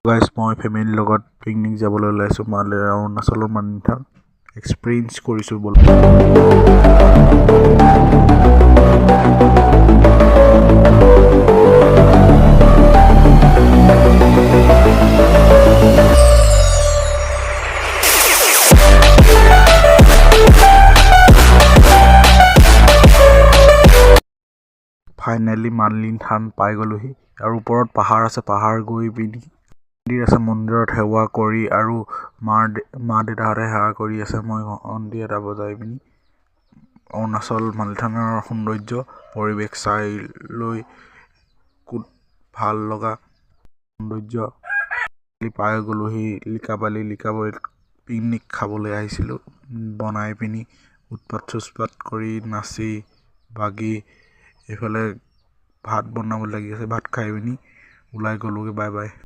Guys মই ফেমিলিৰ লগত পিকনিক যাবলৈ ওলাইছোঁ অৰুণাচলৰ মালিথান এক্সপিৰিয়েঞ্চ কৰিছোঁ ব'ল। ফাইনেলি মালিথান পাই গ'লোহি আৰু ওপৰত পাহাৰ আছে। পাহাৰ গৈ পিনি মন্দিৰ আছে, মন্দিৰত সেৱা কৰি আৰু মা দেউতাহঁতে সেৱা কৰি আছে। মই ঘণ্টি এটা বজাই পিনি অৰুণাচল মালিথানৰ সৌন্দৰ্য পৰিৱেশ চাই লৈ ভাল লগা সৌন্দৰ্য পাই গ'লোহি। লিকাবালিত পিকনিক খাবলৈ আহিছিলোঁ। বনাই পিনি উৎপাত কৰি নাচি বাগি এইফালে ভাত বনাব লাগি আছে। ভাত খাই পিনি ওলাই গ'লোগে। Bye bye.